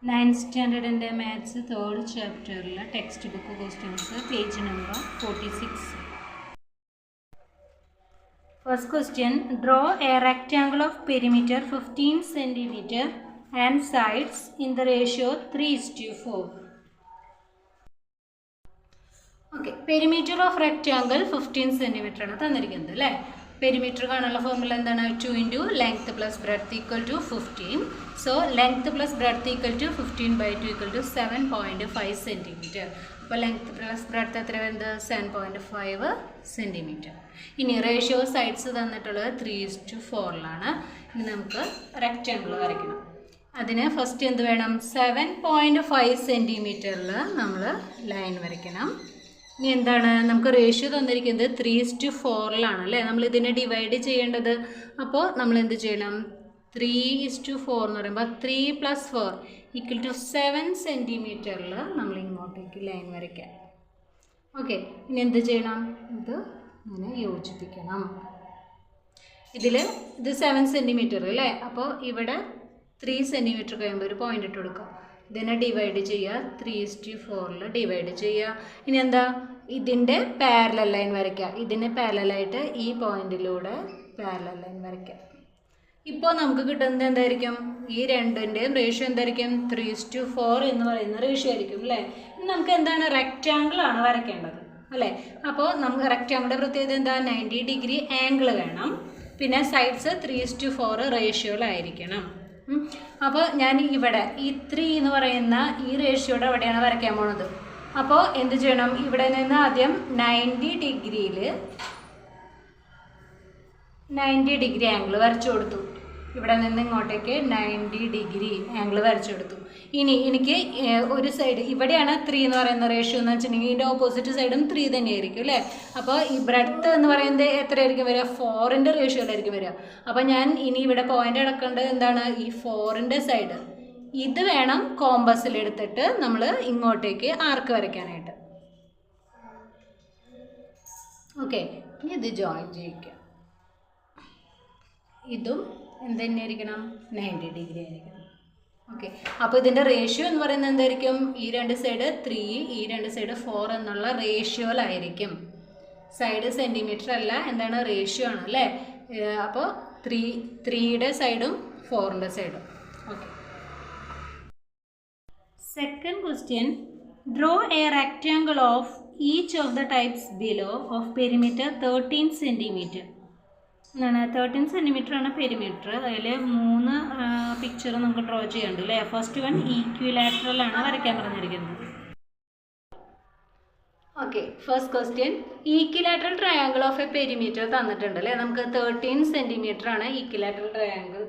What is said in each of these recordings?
9th standard maths 3rd chapter textbook questions page number 46. First question, draw a rectangle of perimeter 15 centimeter and sides in the ratio 3:4. Okay, perimeter of rectangle 15 centimeter ആണ് തന്നിരിക്കുന്നത് അല്ലേ. Perimeter കാണാനുള്ള formula എന്താണ്? 2 into length plus breadth equal to 15. So length plus breadth equal to 15/2 equal to 7.5 centimeter. അപ്പോൾ length plus breadth എത്ര വരുന്നത്? 7.5 centimeter. ഇനി ratio sides തന്നിട്ടുള്ളത് 3:4. ഇനി നമുക്ക് റെക്റ്റാങ്കിൾ വരയ്ക്കണം. അതിന് ഫസ്റ്റ് എന്ത് വേണം? 7.5 സെൻറ്റിമീറ്ററിൽ നമ്മൾ ലൈൻ വരയ്ക്കണം. ഇനി എന്താണ് നമുക്ക് റേഷ്യോ തന്നിരിക്കുന്നത്? 3:4 അല്ലേ. നമ്മൾ ഇതിനെ ഡിവൈഡ് ചെയ്യേണ്ടത്. അപ്പോൾ നമ്മൾ എന്ത് ചെയ്യണം? 3:4 എന്ന് പറയുമ്പോൾ 3 + 4 = 7 സെൻറ്റിമീറ്ററിൽ നമ്മൾ ഇങ്ങോട്ടേക്ക് ലൈൻ വരയ്ക്കാം. ഓക്കെ, ഇനി എന്ത് ചെയ്യണം? ഇത് ഇങ്ങനെ യോജിപ്പിക്കണം. ഇത് 7 സെൻറ്റിമീറ്റർ അല്ലേ. അപ്പോൾ ഇവിടെ 3 സെൻറ്റിമീറ്റർ കഴിയുമ്പോൾ ഒരു പോയിൻ്റ് ഇട്ട് കൊടുക്കുക. ഇതിനെ ഡിവൈഡ് ചെയ്യുക, 3:4 ഡിവൈഡ് ചെയ്യുക. ഇനി എന്താ? ഇതിൻ്റെ പാരലൽ ലൈൻ വരയ്ക്കുക. ഇതിന് പാരലായിട്ട് ഈ പോയിന്റിലൂടെ പാരലൽ ലൈൻ വരയ്ക്കുക. ഇപ്പോൾ നമുക്ക് കിട്ടുന്നത് എന്തായിരിക്കും? ഈ രണ്ടിൻ്റെയും റേഷ്യോ എന്തായിരിക്കും? 3:4 എന്ന് പറയുന്ന റേഷ്യോ ആയിരിക്കും അല്ലേ. നമുക്ക് എന്താണ്? റെക്റ്റാങ്കിൾ ആണ് വരയ്ക്കേണ്ടത് അല്ലേ. അപ്പോൾ നമുക്ക് റെക്റ്റാങ്കിളിൻ്റെ പ്രത്യേകത എന്താ? 90 ഡിഗ്രി ആംഗിൾ വേണം. പിന്നെ സൈഡ്സ് 3:4 റേഷ്യോയിലായിരിക്കണം. അപ്പോൾ ഞാൻ ഇവിടെ ഈ 3 എന്ന് പറയുന്ന ഈ റേഷ്യോയുടെ അവിടെയാണ് വരയ്ക്കാൻ പോണത്. അപ്പോൾ എന്ത് ചെയ്യണം? ഇവിടെ നിന്ന് ആദ്യം 90 ഡിഗ്രി ആംഗിൾ വരച്ചു കൊടുത്തു. ഇവിടെ നിന്ന് ഇങ്ങോട്ടേക്ക് 90 ഡിഗ്രി ആംഗിൾ വരച്ചു കൊടുത്തു. ഇനി എനിക്ക് ഒരു സൈഡ് ഇവിടെയാണ് 3 എന്ന് പറയുന്ന റേഷ്യോ എന്ന് വെച്ചിട്ടുണ്ടെങ്കിൽ ഇതിൻ്റെ ഓപ്പോസിറ്റ് സൈഡും 3 തന്നെയായിരിക്കും അല്ലേ. അപ്പോൾ ഈ ബ്രെഡ്ത്ത് എന്ന് പറയുന്നത് എത്രയായിരിക്കും വരിക? 4ൻ്റെ റേഷ്യോയിലായിരിക്കും വരിക. അപ്പോൾ ഞാൻ ഇനി ഇവിടെ പോയിന്റ് എടുക്കേണ്ടത് എന്താണ്? ഈ 4ൻ്റെ സൈഡ് ഇത് വേണം കോമ്പസിലെടുത്തിട്ട് നമ്മൾ ഇങ്ങോട്ടേക്ക് ആർക്ക് വരയ്ക്കാനായിട്ട്. ഓക്കെ, ഇനി ഇത് ജോയിൻ ചെയ്യിക്കുക. ഇതും എന്ത് തന്നെയായിരിക്കണം? 90 ഡിഗ്രി ആയിരിക്കണം. ഓക്കെ, അപ്പോൾ ഇതിൻ്റെ റേഷ്യോ എന്ന് പറയുന്നത് എന്തായിരിക്കും? ഈ രണ്ട് സൈഡ് 3, ഈ രണ്ട് സൈഡ് 4 എന്നുള്ള റേഷ്യോയിലായിരിക്കും. സൈഡ് സെൻറ്റിമീറ്റർ അല്ല, എന്താണ്? റേഷ്യോ ആണ് അല്ലേ. അപ്പോൾ 3യുടെ സൈഡും 4ൻ്റെ സൈഡും. Okay, second question, draw A rectangle of each of the types below of perimeter 13 centimetre. എന്താണ്? 13 സെൻറ്റിമീറ്റർ ആണ് പെരിമീറ്റർ. അതിൽ 3 പിക്ചർ നമുക്ക് ഡ്രോ ചെയ്യാനുണ്ട് അല്ലേ. ഫസ്റ്റ് വൺ ഈക്വിലാറ്ററൽ ആണ് വരയ്ക്കാൻ പറഞ്ഞിരിക്കുന്നത്. Okay, first question, equilateral triangle of a perimeter തന്നിട്ടുണ്ട് അല്ലേ. നമുക്ക് 13 സെൻറ്റിമീറ്റർ ആണ് ഈക്വിലാറ്ററൽ ട്രയാങ്കിൾ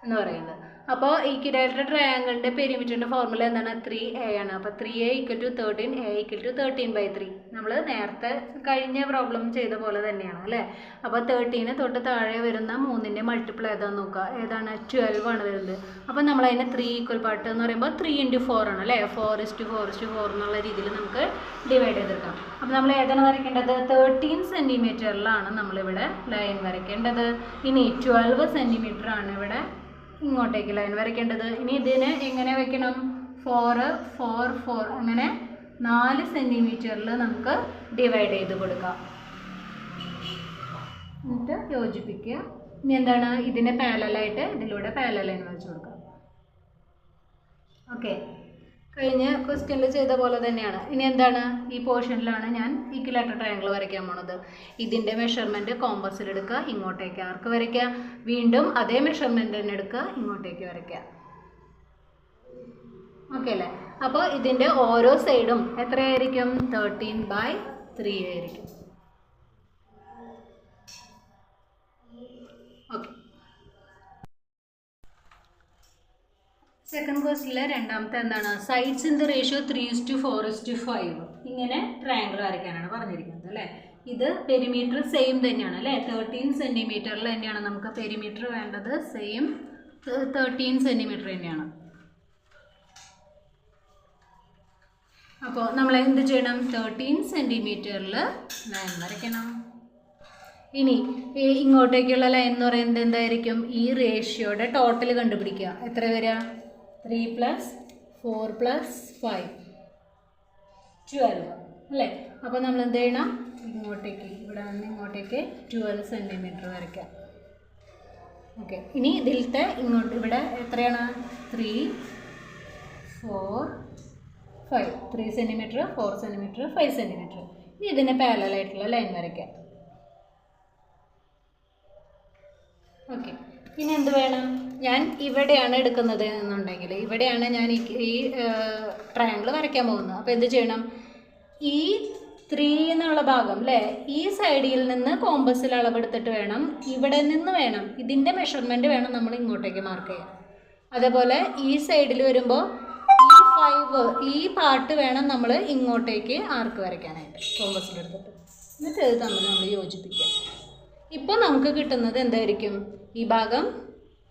എന്ന് പറയുന്നത്. അപ്പോൾ ഈക്വിലാറ്ററൽ ട്രയാങ്കിളിൻ്റെ പെരിമീറ്ററിൻ്റെ ഫോർമുല എന്താണ്? 3a ആണ്. അപ്പോൾ 3a = 13, a = 13/3. നമ്മൾ നേരത്തെ കഴിഞ്ഞ പ്രോബ്ലം ചെയ്ത പോലെ തന്നെയാണ് അല്ലേ. അപ്പോൾ 13 തൊട്ട് താഴെ വരുന്ന 3ൻ്റെ മൾട്ടിപ്പിൾ ഏതാണെന്ന് നോക്കുക. ഏതാണ്? 12 ആണ് വരുന്നത്. അപ്പോൾ നമ്മൾ അതിനെ 3 ഈക്വൽ പാർട്ട് എന്ന് പറയുമ്പോൾ 3 × 4 ആണ് അല്ലേ. 4:4:4 എന്നുള്ള രീതിയിൽ നമുക്ക് ഡിവൈഡ് ചെയ്തെടുക്കാം. അപ്പോൾ നമ്മൾ ഏതാണ് വരയ്ക്കേണ്ടത്? 13 സെൻറ്റിമീറ്ററിലാണ് നമ്മളിവിടെ ലൈൻ വരയ്ക്കേണ്ടത്. ഇനി 12 സെൻറ്റിമീറ്റർ ആണ് ഇവിടെ ഇങ്ങോട്ടേക്ക് ലൈൻ വരയ്ക്കേണ്ടത്. ഇനി ഇതിനെ എങ്ങനെ വയ്ക്കണം? 4, 4, 4 അങ്ങനെ 4 സെൻറ്റിമീറ്ററിൽ നമുക്ക് ഡിവൈഡ് ചെയ്ത് കൊടുക്കാം. എന്നിട്ട് യോജിപ്പിക്കുക. ഇനി എന്താണ്? ഇതിനെ പാരലലായിട്ട് ഇതിലൂടെ പാരലൽ ലൈൻ വരച്ച് കൊടുക്കാം. ഓക്കെ, കഴിഞ്ഞ ക്വസ്റ്റ്യനിൽ ചെയ്ത പോലെ തന്നെയാണ്. ഇനി എന്താണ്? ഈ പോർഷനിലാണ് ഞാൻ ഈക്വിലാറ്ററൽ ട്രയാങ്കിൾ വരയ്ക്കാൻ പോണത്. ഇതിൻ്റെ മെഷർമെൻറ്റ് കോമ്പസിലെടുക്കുക, ഇങ്ങോട്ടേക്ക് ആർക്ക് വരയ്ക്കുക. വീണ്ടും അതേ മെഷർമെൻറ്റ് തന്നെ എടുക്കുക, ഇങ്ങോട്ടേക്ക് വരയ്ക്കുക. ഓക്കെ അല്ലേ. അപ്പോൾ ഇതിൻ്റെ ഓരോ സൈഡും എത്രയായിരിക്കും? 13/3 ആയിരിക്കും. ഓക്കെ, സെക്കൻഡ് ക്വസ്റ്റിലെ രണ്ടാമത്തെ എന്താണ്? സൈഡ്സ് ഇൻ ദ റേഷ്യോ 3:4:5 ഇങ്ങനെ ട്രയാങ്കിൾ വരയ്ക്കാനാണ് പറഞ്ഞിരിക്കുന്നത് അല്ലേ. ഇത് പെരിമീറ്റർ സെയിം തന്നെയാണ് അല്ലേ. 13 സെൻറ്റിമീറ്ററിൽ തന്നെയാണ് നമുക്ക് പെരിമീറ്റർ വേണ്ടത്. സെയിം 13 സെൻറ്റിമീറ്റർ തന്നെയാണ്. അപ്പോൾ നമ്മൾ എന്ത് ചെയ്യണം? 13 സെൻറ്റിമീറ്ററിൽ ലൈൻ വരയ്ക്കണം. ഇനി ഇങ്ങോട്ടേക്കുള്ള ലൈൻ എന്ന് പറയുന്നത് എന്തായിരിക്കും? ഈ റേഷ്യോയുടെ ടോട്ടൽ കണ്ടുപിടിക്കുക. എത്ര വരിക? 3 പ്ലസ് 4 പ്ലസ് 5 12 അല്ലേ. അപ്പോൾ നമ്മൾ എന്ത് ചെയ്യണം, ഇങ്ങോട്ടേക്ക് ഇവിടെ നിന്ന് ഇങ്ങോട്ടേക്ക് 12 സെൻറ്റിമീറ്റർ വരയ്ക്കാം. ഓക്കെ, ഇനി ഇതിലത്തെ ഇങ്ങോട്ട് ഇവിടെ എത്രയാണ് 3 4 5 3 സെൻറ്റിമീറ്റർ 4 സെൻറ്റിമീറ്റർ 5 സെൻറ്റിമീറ്റർ. ഇനി ഇതിന് പാരലലായിട്ടുള്ള ലൈൻ വരയ്ക്കാം. ഓക്കെ, ഇനി എന്ത് വേണം, ഞാൻ ഇവിടെയാണ് എടുക്കുന്നത് എന്നുണ്ടെങ്കിൽ ഇവിടെയാണ് ഞാൻ ഈ ട്രയാങ്കിൾ വരയ്ക്കാൻ പോകുന്നത്. അപ്പോൾ എന്ത് ചെയ്യണം, ഈ 3 എന്നുള്ള ഭാഗം അല്ലേ, ഈ സൈഡിൽ നിന്ന് കോമ്പസിൽ അളവെടുത്തിട്ട് വേണം, ഇവിടെ നിന്ന് വേണം ഇതിൻ്റെ മെഷർമെൻറ്റ് വേണം നമ്മൾ ഇങ്ങോട്ടേക്ക് മാർക്ക് ചെയ്യാൻ. അതേപോലെ ഈ സൈഡിൽ വരുമ്പോൾ ഈ 5 ഈ പാർട്ട് വേണം നമ്മൾ ഇങ്ങോട്ടേക്ക് ആർക്ക് വരയ്ക്കാനായിട്ട് കോമ്പസിലെടുത്തിട്ട്. എന്നിട്ട് ഇത് തമ്മിൽ നമ്മൾ യോജിപ്പിക്കുക. ഇപ്പോൾ നമുക്ക് കിട്ടുന്നത് എന്തായിരിക്കും, ഈ ഭാഗം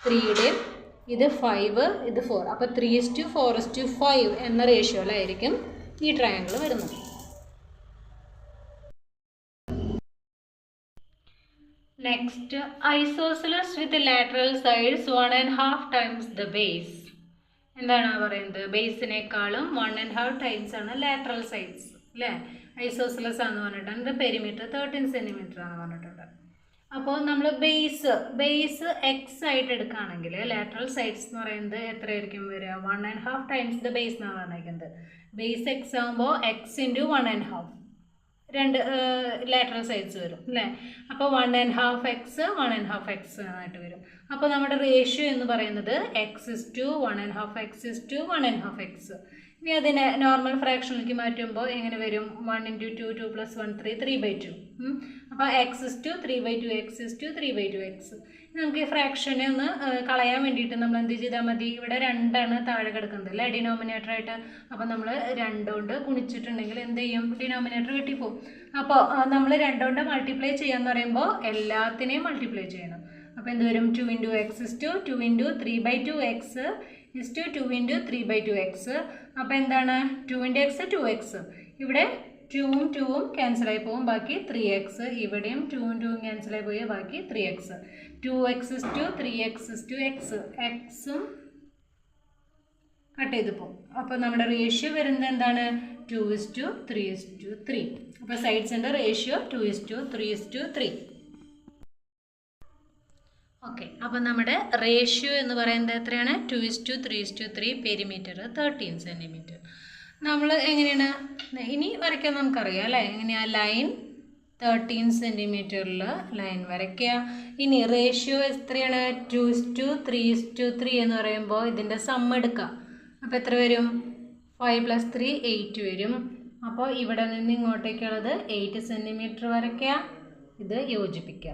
3യുടെ ഇത് 5 ഇത് 4. അപ്പോൾ 3:4:5 എന്ന റേഷ്യോയിലായിരിക്കും ഈ ട്രയാങ്കിൾ വരുന്നത്. Next, isosceles with lateral sides 1.5 times the base. എന്താണ് പറയുന്നത്, ബേസിനേക്കാളും 1.5 times ആണ് ലാറ്ററൽ സൈഡ്സ് അല്ലേ. ഐസോസിലസ് ആണെന്ന് പറഞ്ഞിട്ടുണ്ട്, പെരിമീറ്റർ 13 സെൻറ്റിമീറ്റർ ആണെന്ന് പറഞ്ഞിട്ടുണ്ട്. അപ്പോൾ നമ്മൾ ബേസ് എക്സ് ആയിട്ട് എടുക്കുകയാണെങ്കിൽ ലാറ്ററൽ സൈഡ്സ് എന്ന് പറയുന്നത് എത്രയായിരിക്കും വരിക, 1.5 times the base എന്നാണ് പറഞ്ഞിരിക്കുന്നത്. ബേസ് എക്സ് ആകുമ്പോൾ എക്സ് ഇൻറ്റു 1.5 രണ്ട് ലാറ്ററൽ സൈഡ്സ് വരും അല്ലേ. അപ്പോൾ 1.5 x 1.5 x ആയിട്ട് വരും. അപ്പോൾ നമ്മുടെ റേഷ്യോ എന്ന് പറയുന്നത് x:1.5 x:1.5 x. ഇനി അതിനെ നോർമൽ ഫ്രാക്ഷനിലേക്ക് മാറ്റുമ്പോൾ എങ്ങനെ വരും, 1 × 2 2 + 1 3 3/2. അപ്പോൾ x:3/2 x:3/2 x. നമുക്ക് ഈ ഫ്രാക്ഷനെ ഒന്ന് കളയാൻ വേണ്ടിയിട്ട് നമ്മൾ എന്ത് ചെയ്താൽ മതി, ഇവിടെ 2 ആണ് താഴെ കിടക്കുന്നത് അല്ലേ ഡിനോമിനേറ്റർ ആയിട്ട്. അപ്പോൾ നമ്മൾ 2 കൊണ്ട് ഗുണിച്ചിട്ടുണ്ടെങ്കിൽ എന്ത് ചെയ്യും, ഡിനോമിനേറ്റർ കിട്ടിപ്പോവും. അപ്പോൾ നമ്മൾ 2 കൊണ്ട് മൾട്ടിപ്ലൈ ചെയ്യാന്ന് പറയുമ്പോൾ എല്ലാത്തിനെയും മൾട്ടിപ്ലൈ ചെയ്യണം. അപ്പോൾ എന്ത് വരും, 2 × x = 2 × 3/2 x is 2 × 3/2 x. അപ്പോൾ എന്താണ് 2 × x 2x. ഇവിടെ 2ഉം 2ഉം ക്യാൻസലായി പോകും, ബാക്കി 3x. ഇവിടെയും 2ഉം 2ഉം ക്യാൻസലായി പോയി, ബാക്കി 3x. 2x is 2 3x is 2x. എക്സും കട്ട് ചെയ്ത് പോകും. അപ്പോൾ നമ്മുടെ റേഷ്യോ വരുന്നത് എന്താണ്, 2:3:3. അപ്പോൾ സൈഡ്സിൻ്റെ റേഷ്യോ 2:3:3. ഓക്കെ, അപ്പോൾ നമ്മുടെ റേഷ്യോ എന്ന് പറയുന്നത് എത്രയാണ്, 2:3:3. Perimeter 13 centimetre. നമ്മൾ എങ്ങനെയാണ് ഇനി വരയ്ക്കാൻ നമുക്കറിയാം അല്ലേ, എങ്ങനെയാണ് ലൈൻ 13 സെൻറ്റിമീറ്ററിൽ ലൈൻ വരയ്ക്കുക. ഇനി റേഷ്യോ എത്രയാണ്, 2:3:3 എന്ന് പറയുമ്പോൾ ഇതിൻ്റെ സം എടുക്കുക. അപ്പോൾ എത്ര വരും, 5 + 3 8 വരും. അപ്പോൾ ഇവിടെ നിന്ന് ഇങ്ങോട്ടേക്കുള്ളത് 8 സെൻറ്റിമീറ്റർ വരയ്ക്കുക, ഇത് യോജിപ്പിക്കുക.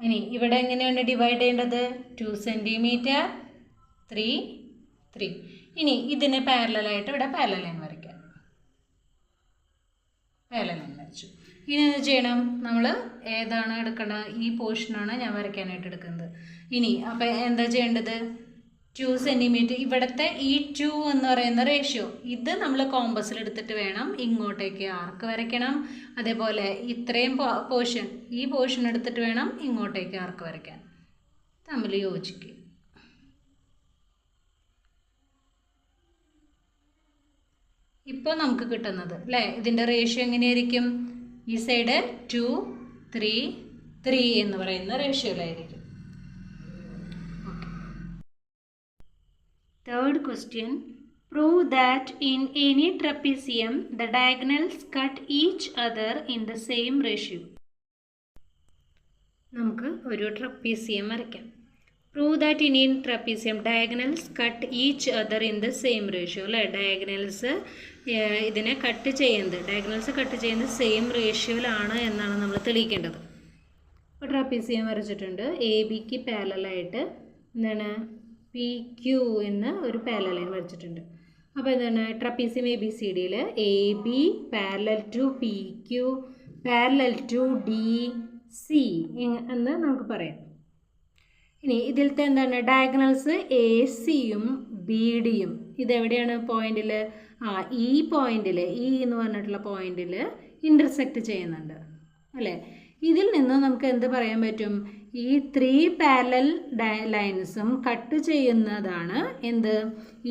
ഇനി ഇവിടെ എങ്ങനെയാണ് ഡിവൈഡ് ചെയ്യേണ്ടത്, 2 സെൻറ്റിമീറ്റർ 3 3. ഇനി ഇതിന് പാരലലായിട്ട് ഇവിടെ പാരലൽ ലൈൻ വരയ്ക്കാം. പാരലൽ ലൈൻ വരച്ചു. ഇനി എന്ത് ചെയ്യണം, നമ്മൾ ഏതാണ് എടുക്കേണ്ടത്, ഈ പോർഷനാണ് ഞാൻ വരയ്ക്കാനായിട്ട് എടുക്കുന്നത്. ഇനി അപ്പോൾ എന്താ ചെയ്യേണ്ടത്, 2 സെൻറ്റിമീറ്റർ ഇവിടുത്തെ ഈ 2 എന്ന് പറയുന്ന റേഷ്യോ ഇത് നമ്മൾ കോമ്പസിൽ എടുത്തിട്ട് വേണം ഇങ്ങോട്ടേക്ക് ആർക്ക് വരയ്ക്കണം. അതേപോലെ ഇത്രയും പോർഷൻ ഈ പോർഷൻ എടുത്തിട്ട് വേണം ഇങ്ങോട്ടേക്ക് ആർക്ക് വരയ്ക്കാൻ. തമ്മിൽ യോജിക്കുക. ഇപ്പോൾ നമുക്ക് കിട്ടുന്നത് അല്ലേ, ഇതിൻ്റെ റേഷ്യോ എങ്ങനെയായിരിക്കും, ഈ സൈഡ് 2 3 3 എന്ന് പറയുന്ന റേഷ്യോയിലായിരിക്കും. Third question, prove that in any trapezium the diagonals cut each other in the same ratio. നമുക്ക് ഒരു ട്രപ്പീസിയം വരയ്ക്കാം. Prove that in trapezium diagonals cut each other in the same ratio അല്ലേ. Diagonals ഇതിനെ cut ചെയ്യുന്നത് same റേഷ്യോയിലാണ് എന്നാണ് നമ്മൾ തെളിയിക്കേണ്ടത്. അപ്പോൾ trapezium വരച്ചിട്ടുണ്ട്. എ ബിക്ക് പാരലലായിട്ട് എന്താണ് പി ക്യു എന്ന ഒരു പാരലൽ ലൈൻ വരച്ചിട്ടുണ്ട്. അപ്പോൾ എന്താണ് ട്രപ്പീസിയം എ ബി സി ഡിയിൽ A B parallel to P Q parallel to D C എന്ന് നമുക്ക് പറയാം. ഇനി ഇതിലത്തെ എന്താണ് ഡയഗണൽസ് എ സിയും ബി ഡിയും ഇതെവിടെയാണ് പോയിന്റിൽ, ഈ പോയിന്റിൽ ഇ എന്ന് പറഞ്ഞിട്ടുള്ള പോയിന്റിൽ ഇൻ്റർസെക്റ്റ് ചെയ്യുന്നുണ്ട് അല്ലേ. ഇതിൽ നിന്ന് നമുക്ക് എന്ത് പറയാൻ പറ്റും, ഈ 3 പാരലൽ ലൈൻസും കട്ട് ചെയ്യുന്നതാണ് എന്ത്,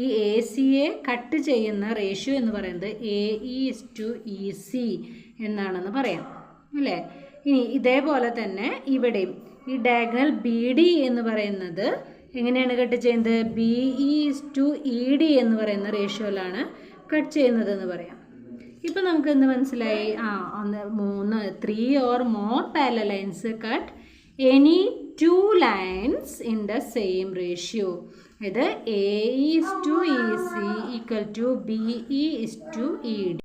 ഈ എ സിയെ കട്ട് ചെയ്യുന്ന റേഷ്യോ എന്ന് പറയുന്നത് AE/EC എന്നാണെന്ന് പറയാം അല്ലേ. ഇനി ഇതേപോലെ തന്നെ ഇവിടെയും ഈ ഡയഗണൽ BD എന്ന് പറയുന്നത് എങ്ങനെയാണ് കട്ട് ചെയ്യുന്നത്, BE/ED എന്ന് പറയുന്ന റേഷ്യോയിലാണ് കട്ട് ചെയ്യുന്നതെന്ന് പറയാം. ഇപ്പം നമുക്ക് എന്ത് മനസ്സിലായി, 3 or more parallel lines cut any 2 lines in the same ratio. ഇത് AE/EC equal to BE/ED.